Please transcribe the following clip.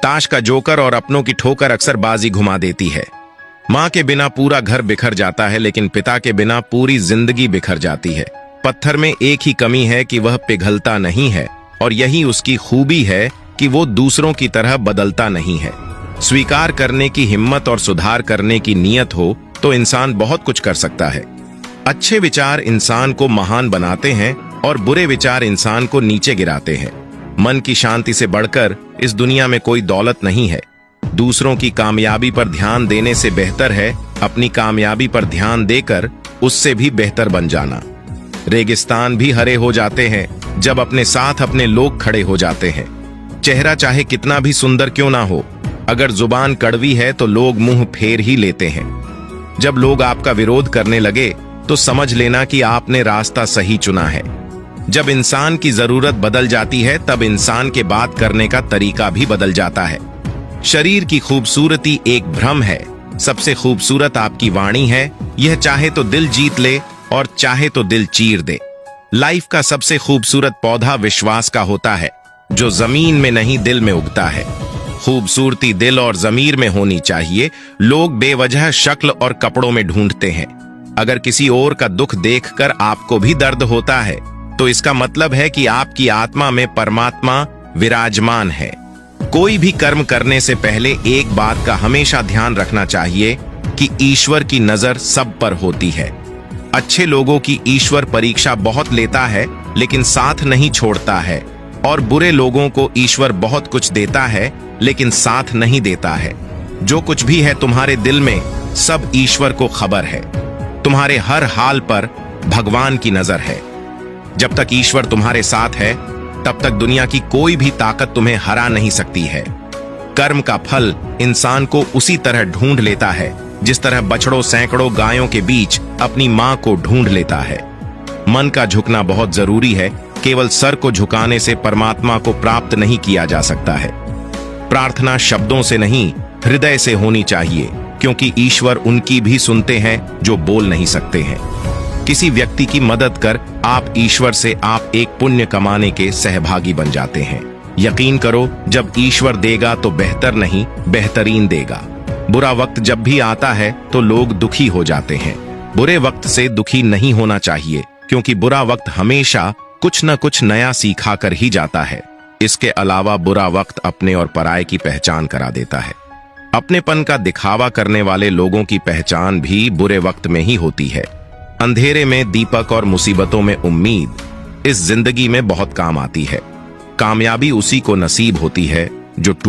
ताश का जोकर और अपनों की ठोकर अक्सर बाजी घुमा देती है। माँ के बिना पूरा घर बिखर जाता है, लेकिन पिता के बिना पूरी जिंदगी बिखर जाती है। पत्थर में एक ही कमी है कि वह पिघलता नहीं है, और यही उसकी खूबी है कि वो दूसरों की तरह बदलता नहीं है। स्वीकार करने की हिम्मत और सुधार करने की नीयत हो तो इंसान बहुत कुछ कर सकता है। अच्छे विचार इंसान को महान बनाते हैं और बुरे विचार इंसान को नीचे गिराते हैं। मन की शांति से बढ़कर इस दुनिया में कोई दौलत नहीं है। दूसरों की कामयाबी पर ध्यान देने से बेहतर है अपनी कामयाबी पर ध्यान देकर उससे भी बेहतर बन जाना। रेगिस्तान भी हरे हो जाते हैं जब अपने साथ अपने लोग खड़े हो जाते हैं। चेहरा चाहे कितना भी सुंदर क्यों ना हो, अगर जुबान कड़वी है तो लोग मुंह फेर ही लेते हैं। जब लोग आपका विरोध करने लगे तो समझ लेना कि आपने रास्ता सही चुना है। जब इंसान की जरूरत बदल जाती है तब इंसान के बात करने का तरीका भी बदल जाता है। शरीर की खूबसूरती एक भ्रम है, सबसे खूबसूरत आपकी वाणी है। यह चाहे तो दिल जीत ले और चाहे तो दिल चीर दे। लाइफ का सबसे खूबसूरत पौधा विश्वास का होता है, जो जमीन में नहीं दिल में उगता है। खूबसूरती दिल और जमीर में होनी चाहिए। लोग बेवजह शक्ल और कपड़ों में ढूंढते हैं। अगर किसी और का दुख देखकर आपको भी दर्द होता है तो इसका मतलब है कि आपकी आत्मा में परमात्मा विराजमान है। कोई भी कर्म करने से पहले एक बात का हमेशा ध्यान रखना चाहिए कि ईश्वर की नजर सब पर होती है। अच्छे लोगों की ईश्वर परीक्षा बहुत लेता है लेकिन साथ नहीं छोड़ता है, और बुरे लोगों को ईश्वर बहुत कुछ देता है लेकिन साथ नहीं देता है। जो कुछ भी है तुम्हारे दिल में, सब ईश्वर को खबर है। तुम्हारे हर हाल पर भगवान की नजर है। जब तक ईश्वर तुम्हारे साथ है तब तक दुनिया की कोई भी ताकत तुम्हें हरा नहीं सकती है। कर्म का फल इंसान को उसी तरह ढूंढ लेता है जिस तरह बछड़ों सैकड़ों गायों के बीच अपनी मां को ढूंढ लेता है। मन का झुकना बहुत जरूरी है। केवल सर को झुकाने से परमात्मा को प्राप्त नहीं किया जा सकता है। प्रार्थना शब्दों से नहीं, हृदय से होनी चाहिए, क्योंकि ईश्वर उनकी भी सुनते हैं जो बोल नहीं सकते हैं। किसी व्यक्ति की मदद कर आप ईश्वर से आप एक पुण्य कमाने के सहभागी बन जाते हैं। यकीन करो, जब ईश्वर देगा तो बेहतर नहीं बेहतरीन देगा। बुरा वक्त जब भी आता है तो लोग दुखी हो जाते हैं। बुरे वक्त से दुखी नहीं होना चाहिए, क्योंकि बुरा वक्त हमेशा कुछ न कुछ नया सिखा कर ही जाता है। इसके अलावा बुरा वक्त अपने और पराये की पहचान करा देता है। अपनेपन का दिखावा करने वाले लोगों की पहचान भी बुरे वक्त में ही होती है। अंधेरे में दीपक और मुसीबतों में उम्मीद इस जिंदगी में बहुत काम आती है। कामयाबी उसी को नसीब होती है जो